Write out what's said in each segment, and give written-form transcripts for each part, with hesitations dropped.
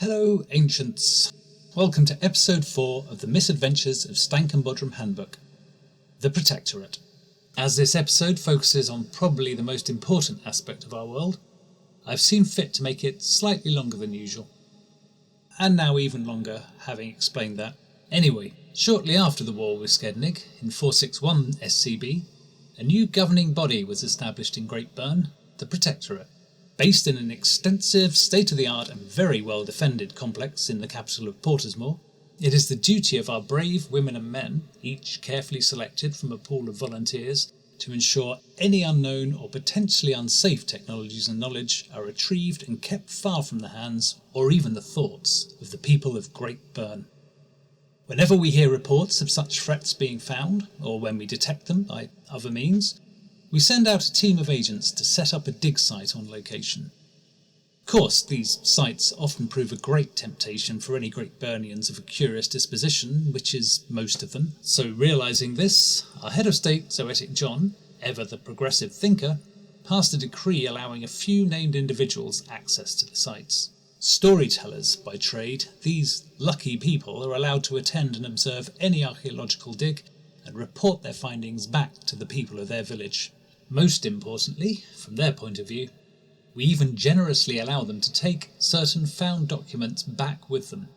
Hello, Ancients! Welcome to episode 4 of the Misadventures of Stank and Bohdrum Handbook, the Protectorate. As this episode focuses on probably the most important aspect of our world, I've seen fit to make it slightly longer than usual. And now even longer, having explained that. Anyway, shortly after the war with Skednig, in 461 SCB, a new governing body was established in Great Burn, the Protectorate. Based in an extensive, state-of-the-art and very well-defended complex in the capital of Portismore, it is the duty of our brave women and men, each carefully selected from a pool of volunteers, to ensure any unknown or potentially unsafe technologies and knowledge are retrieved and kept far from the hands, or even the thoughts, of the people of Great Burn. Whenever we hear reports of such threats being found, or when we detect them by other means, we send out a team of agents to set up a dig site on location. Of course, these sites often prove a great temptation for any Great Burnians of a curious disposition, which is most of them. So realising this, our head of state, Zoetic John, ever the progressive thinker, passed a decree allowing a few named individuals access to the sites. Storytellers by trade, these lucky people are allowed to attend and observe any archaeological dig and report their findings back to the people of their village. Most importantly, from their point of view, we even generously allow them to take certain found documents back with them.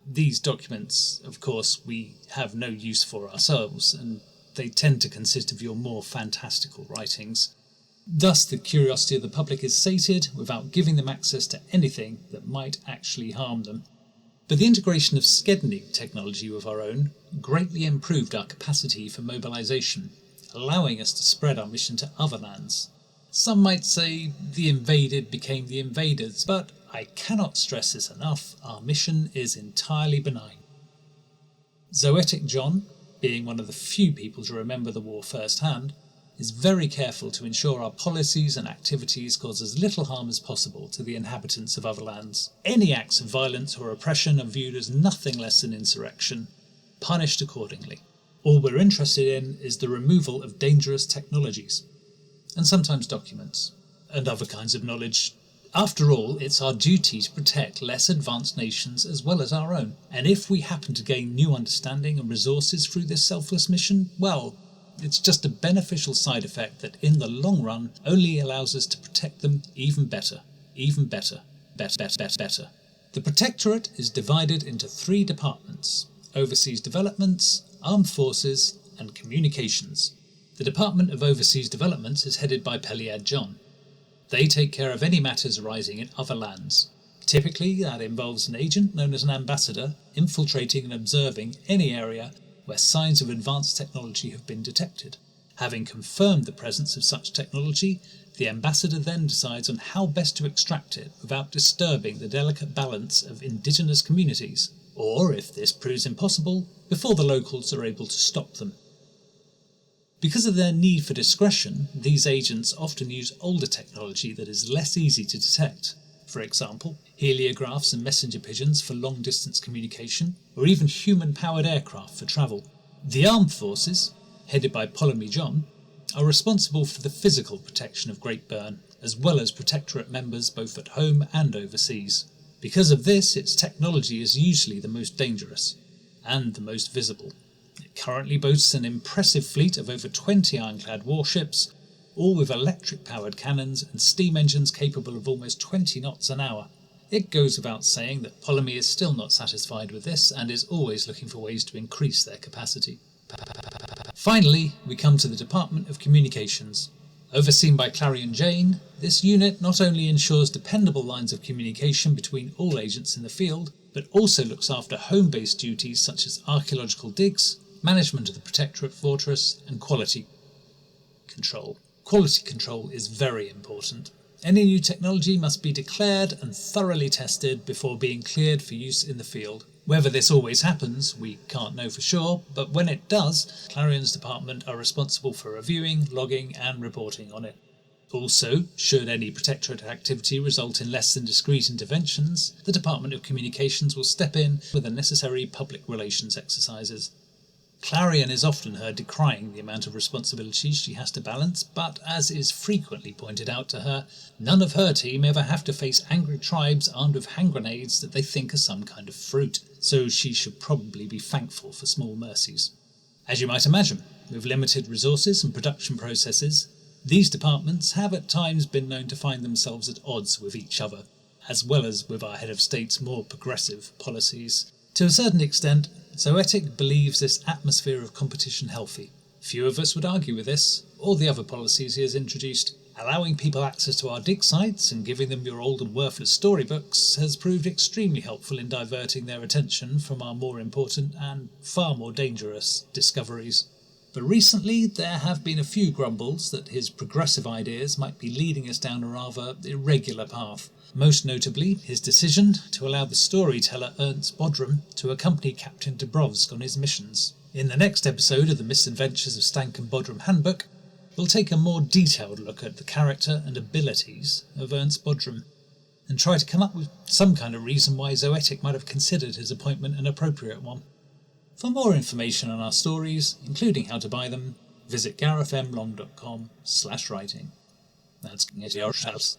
These documents, of course, we have no use for ourselves, and they tend to consist of your more fantastical writings. Thus the curiosity of the public is sated without giving them access to anything that might actually harm them. But the integration of Skednig technology with our own greatly improved our capacity for mobilisation, allowing us to spread our mission to other lands. Some might say the invaded became the invaders, but I cannot stress this enough, our mission is entirely benign. Zoetic John, being one of the few people to remember the war firsthand, is very careful to ensure our policies and activities cause as little harm as possible to the inhabitants of other lands. Any acts of violence or oppression are viewed as nothing less than insurrection, punished accordingly. All we're interested in is the removal of dangerous technologies, and sometimes documents, and other kinds of knowledge. After all, it's our duty to protect less advanced nations as well as our own, and if we happen to gain new understanding and resources through this selfless mission, well, it's just a beneficial side effect that in the long run only allows us to protect them even better. The Protectorate is divided into 3 departments: Overseas Developments, Armed Forces and Communications. The Department of Overseas Developments is headed by Peliad John. They take care of any matters arising in other lands. Typically that involves an agent known as an ambassador infiltrating and observing any area where signs of advanced technology have been detected. Having confirmed the presence of such technology, the ambassador then decides on how best to extract it without disturbing the delicate balance of indigenous communities, or, if this proves impossible, before the locals are able to stop them. Because of their need for discretion, these agents often use older technology that is less easy to detect. For example, heliographs and messenger pigeons for long-distance communication, or even human-powered aircraft for travel. The armed forces, headed by Ptolemy John, are responsible for the physical protection of Great Burn, as well as Protectorate members both at home and overseas. Because of this, its technology is usually the most dangerous, and the most visible. It currently boasts an impressive fleet of over 20 ironclad warships, all with electric-powered cannons and steam engines capable of almost 20 knots an hour. It goes without saying that Ptolemy is still not satisfied with this and is always looking for ways to increase their capacity. Finally, we come to the Department of Communications. Overseen by Clarion Jane, this unit not only ensures dependable lines of communication between all agents in the field, but also looks after home-based duties such as archaeological digs, management of the Protectorate fortress, and quality control. Quality control is very important. Any new technology must be declared and thoroughly tested before being cleared for use in the field. Whether this always happens, we can't know for sure, but when it does, Clarion's department are responsible for reviewing, logging and reporting on it. Also, should any Protectorate activity result in less than discreet interventions, the Department of Communications will step in with the necessary public relations exercises. Clarion is often heard decrying the amount of responsibilities she has to balance, but as is frequently pointed out to her, none of her team ever have to face angry tribes armed with hand grenades that they think are some kind of fruit, so she should probably be thankful for small mercies. As you might imagine, with limited resources and production processes, these departments have at times been known to find themselves at odds with each other, as well as with our head of state's more progressive policies. To a certain extent, Zoetic believes this atmosphere of competition healthy. Few of us would argue with this, or the other policies he has introduced. Allowing people access to our dig sites and giving them your old and worthless storybooks has proved extremely helpful in diverting their attention from our more important and far more dangerous discoveries. But recently there have been a few grumbles that his progressive ideas might be leading us down a rather irregular path. Most notably, his decision to allow the storyteller Unsafe Bohdrum to accompany Captain Dubrovsk on his missions. In the next episode of the Misadventures of Stank and Bohdrum Handbook, we'll take a more detailed look at the character and abilities of Unsafe Bohdrum, and try to come up with some kind of reason why Zoetic might have considered his appointment an appropriate one. For more information on our stories, including how to buy them, visit garethmlong.com/writing. That's your house.